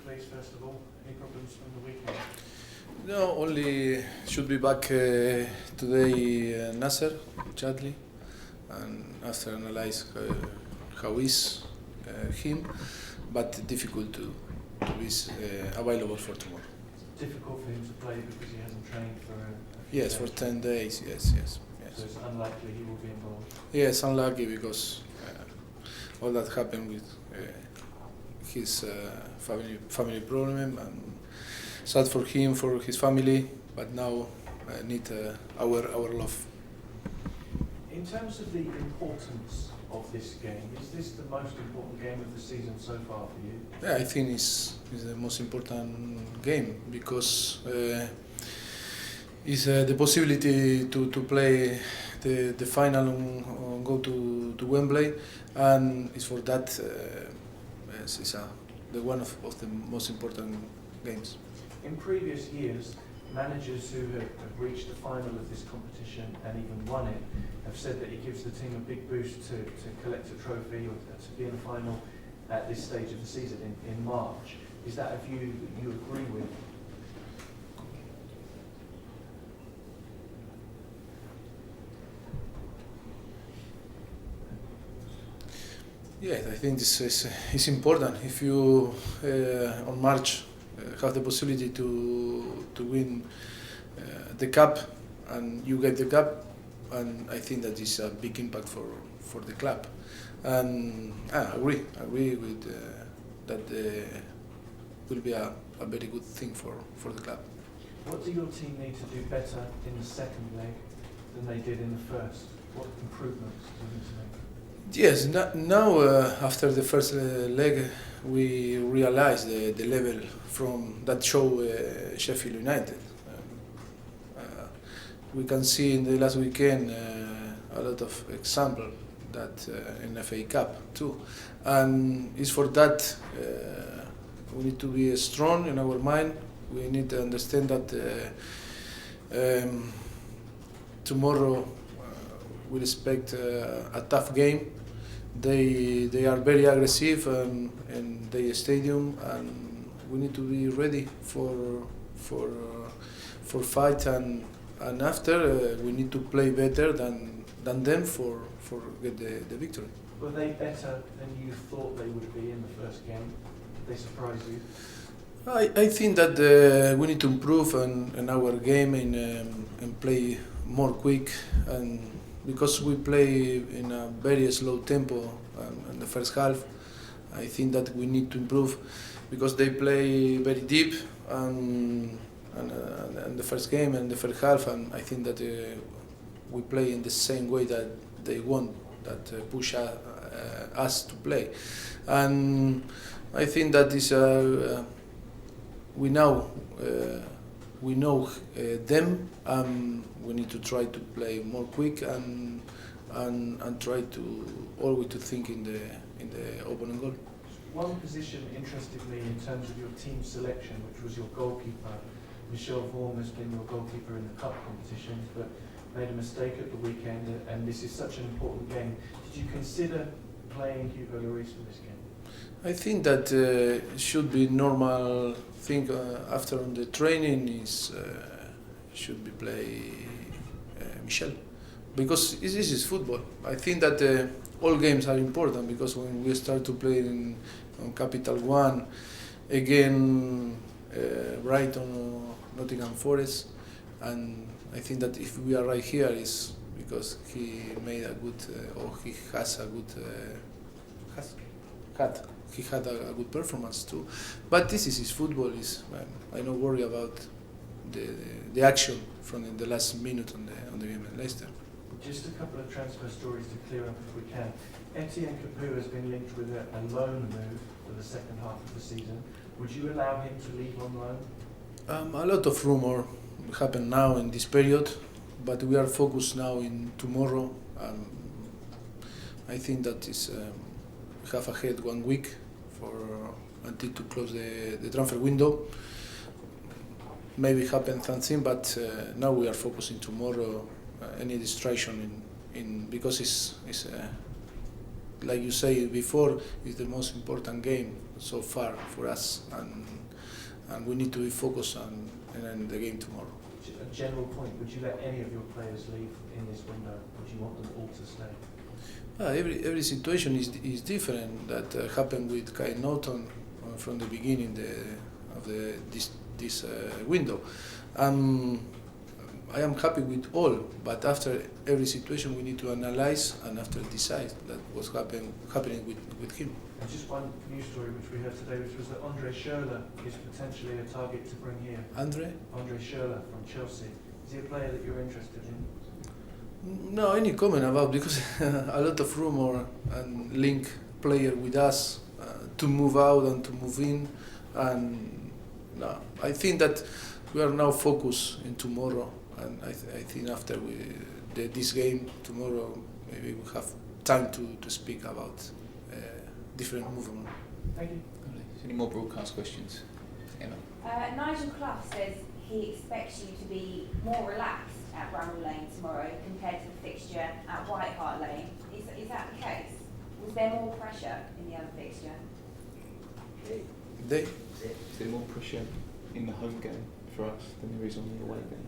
Please, first of all, any problems from the weekend? No, only should be back today Nasser, Chadli, and after analyze how is him, but difficult to be available for tomorrow. Difficult for him to play because he hasn't trained for a few Yes, days. for 10 days, yes. So it's unlikely he will be involved. Yes, unlucky because all that happened with his family problem, and sad for him, for his family, but now need our love. In terms of the importance of this game, is this the most important game of the season so far for you? Yeah, I think it's the most important game because it's the possibility to play the final and go to Wembley, and it's for that it's the one of the most important games. In previous years, managers who have reached the final of this competition and even won it have said that it gives the team a big boost to collect a trophy or to be in the final at this stage of the season in March. Is that a view that you agree with? Yes, I think this is important. If you on March have the possibility to win the cup, and you get the cup, and I think that is a big impact for the club. And I agree with that will be a very good thing for the club. What do your team need to do better in the second leg than they did in the first? What improvements do you need to make? Yes, now after the first leg, we realize the level from that show Sheffield United. We can see in the last weekend a lot of example that in FA Cup too, and it's for that we need to be strong in our mind. We need to understand that tomorrow we expect a tough game. They are very aggressive in their stadium, and we need to be ready for fight, and after we need to play better than them for get the victory. Were they better than you thought they would be in the first game? Did they surprise you? I think that we need to improve in our game and play more quick, and because we play in a very slow tempo in the first half, I think that we need to improve because they play very deep and the first game and the first half, and I think that we play in the same way that they want, that push us to play, and I think that is we know them. We need to try to play more quick and try to always to think in the opening goal. One position interested me in terms of your team selection, which was your goalkeeper. Michel Vorm has been your goalkeeper in the cup competitions, but made a mistake at the weekend, and this is such an important game. Did you consider playing Hugo Lloris for this game? I think that should be normal thing after on the training is should be play Michel, because this is football. I think that all games are important, because when we start to play on Capital One again, Brighton, Nottingham Forest, and I think that if we are right here is because he made a good or he has a good he had a good performance too. But this is his football. I don't worry about the action from the last minute on the game in Leicester. Just a couple of transfer stories to clear up if we can. Etienne Capoue has been linked with a loan move for the second half of the season. Would you allow him to leave on loan? A lot of rumor happen now in this period, but we are focused now in tomorrow. I think that is we have ahead 1 week until to close the transfer window. Maybe happen something, but now we are focusing tomorrow. Any distraction in because it's like you say before, is the most important game so far for us, and we need to be focused on the game tomorrow. A general point, would you let any of your players leave in this window? Would you want them all to stay? Every situation is different. That happened with Kyle Norton from the beginning of this window. I am happy with all, but after every situation we need to analyze and after decide that what's happening with him. And just one news story which we heard today, which was that Andre Schürrle is potentially a target to bring here. Andre Schürrle from Chelsea. Is he a player that you're interested in? No, any comment about, because a lot of rumor and link player with us to move out and to move in, and no, I think that we are now focused in tomorrow, and I think after this game tomorrow maybe we have time to speak about different movement. Thank you. Any more broadcast questions? Emma. Nigel Clough says he expects you to be more relaxed at Bramall Lane tomorrow compared to the fixture at White Hart Lane. Is that the case? Was there more pressure in the other fixture? Is there more pressure in the home game for us than there is on the away game?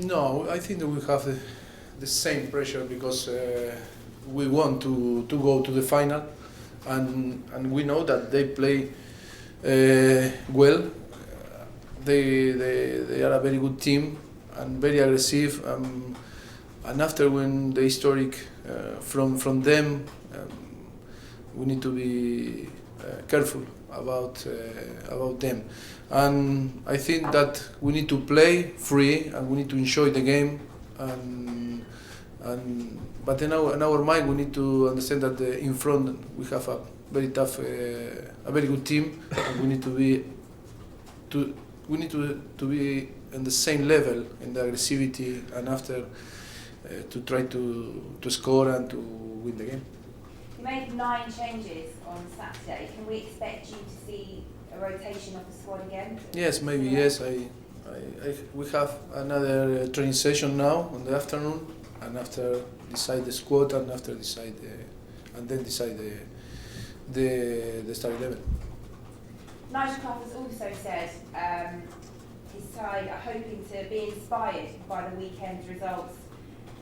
No, I think that we have the same pressure because we want to go to the final, and we know that they play well. They are a very good team and very aggressive. And after when the historic from them, we need to be careful about them. And I think that we need to play free and we need to enjoy the game. But in our mind, we need to understand that in front we have a very tough, a very good team. And we need to be on the same level in the aggressivity, and after to try to score and to win the game. You made 9 changes on Saturday. Can we expect you to see a rotation of the squad again? Yes, maybe yes. We have another training session now in the afternoon, and after decide the squad, and after decide the start 11. Nigel Clough has also said his side are hoping to be inspired by the weekend's results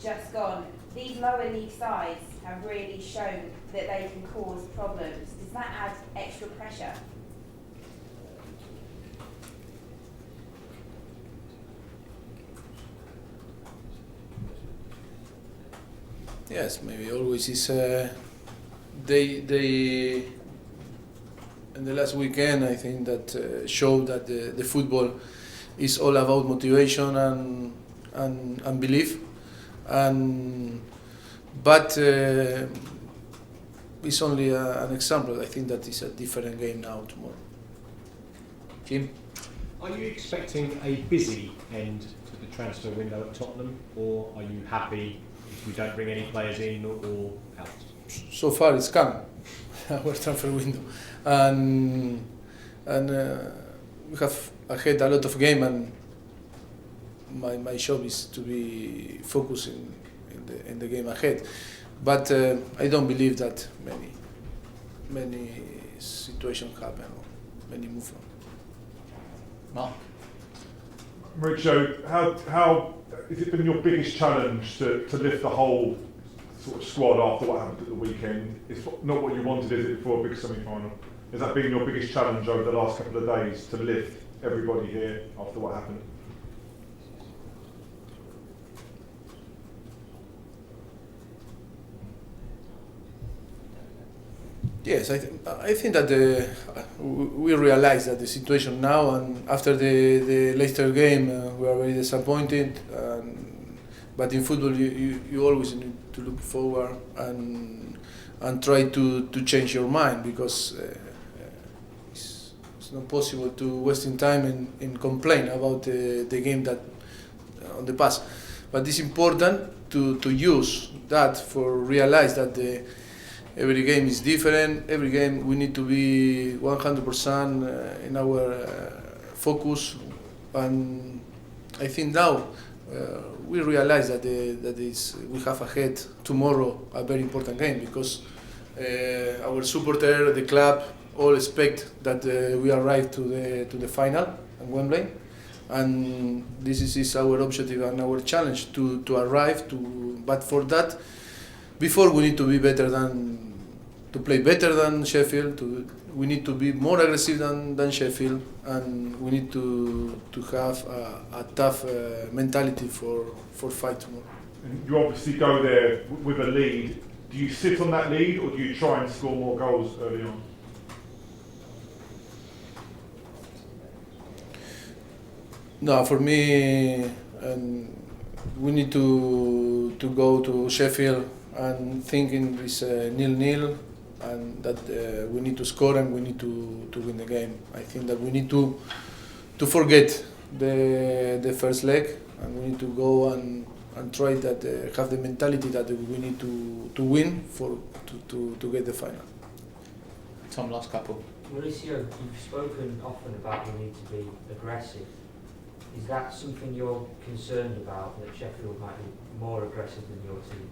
just gone. These lower league sides have really shown that they can cause problems. Does that add extra pressure? Yes, maybe always is. They in the last weekend, I think that showed that the football is all about motivation and belief, but it's only an example. I think that it's a different game now tomorrow. Jim? Are you expecting a busy end to the transfer window at Tottenham, or are you happy if we don't bring any players in or out? So far it's calm, our transfer window, and we have ahead a lot of game, and my job is to be focused in the game ahead. But I don't believe that many situations happen or many movement. Mark? Mauricio, how has it been your biggest challenge to lift the whole sort of squad after what happened at the weekend? It's not what you wanted, is it, for a big semi-final? Has that been your biggest challenge over the last couple of days, to lift everybody here after what happened? Yes, I think that we realize that the situation now, and after the Leicester game, we are very disappointed. But in football, you always need to look forward and try to change your mind, because it's not possible to wasting time in complain about the game that on the past. But it's important to use that for realize that every game is different. Every game we need to be 100% in our focus, and I think now we realize that we have ahead tomorrow a very important game because our supporter, the club, all expect that we arrive to the final at Wembley, and this is our objective and our challenge to arrive to. But for that, before we need to be to play better than Sheffield. We need to be more aggressive than Sheffield, and we need to have a tough mentality for fight tomorrow. And you obviously go there with a lead. Do you sit on that lead, or do you try and score more goals early on? No, for me, we need to go to Sheffield and thinking it's 0-0. And that we need to score and we need to win the game. I think that we need to forget the first leg, and we need to go and try that have the mentality that we need to win to get the final. Tom, last couple. Mauricio, you've spoken often about the need to be aggressive. Is that something you're concerned about, that Sheffield might be more aggressive than your team?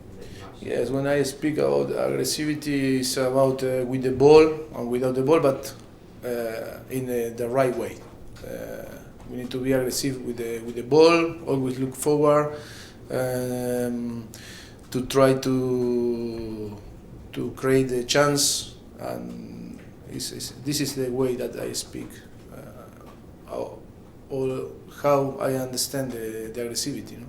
Yes, when I speak about aggressivity, it's about with the ball and without the ball, but in the right way. We need to be aggressive with the ball, always look forward, to try to create the chance, and this is the way that I speak, how I understand the aggressivity. You know?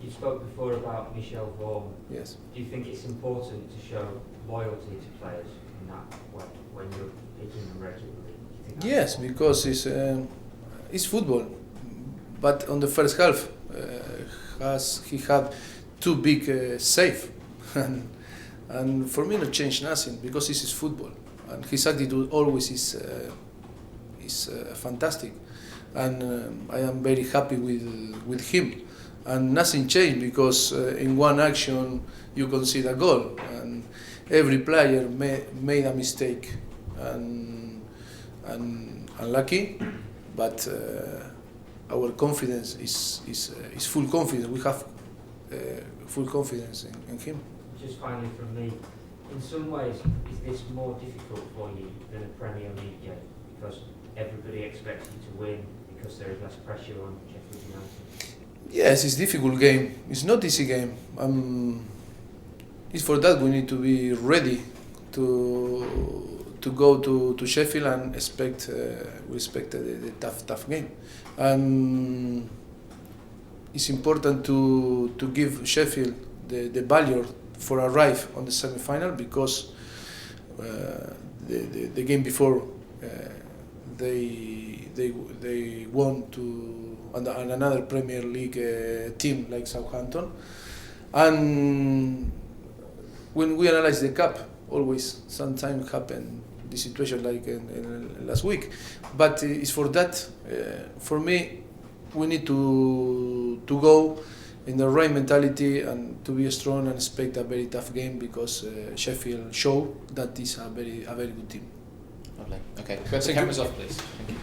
You spoke before about Michel Vorm. Yes. Do you think it's important to show loyalty to players in that way when you're picking them regularly? Yes, because it's football. But on the first half, he had two big save, and for me, not change nothing because this is football, and his attitude always is fantastic, and I am very happy with him. And nothing changed because in one action you concede a goal, and every player made a mistake and unlucky, but our confidence is full confidence. We have full confidence in him. Just finally from me, in some ways, is this more difficult for you than a Premier League game because everybody expects you to win because there is less pressure on Sheffield United? Yes, it's a difficult game. It's not easy game. It's for that we need to be ready to go to Sheffield and expect the tough game. It's important to give Sheffield the value for arrive on the semi-final because the game before they won to another Premier League team like Southampton, and when we analyze the cup, always sometimes happen this situation like in last week, but it's for that. For me, we need to go in the right mentality and to be strong and expect a very tough game because Sheffield show that is a very good team. Lovely. Okay, go to the cameras off, please. Thank you.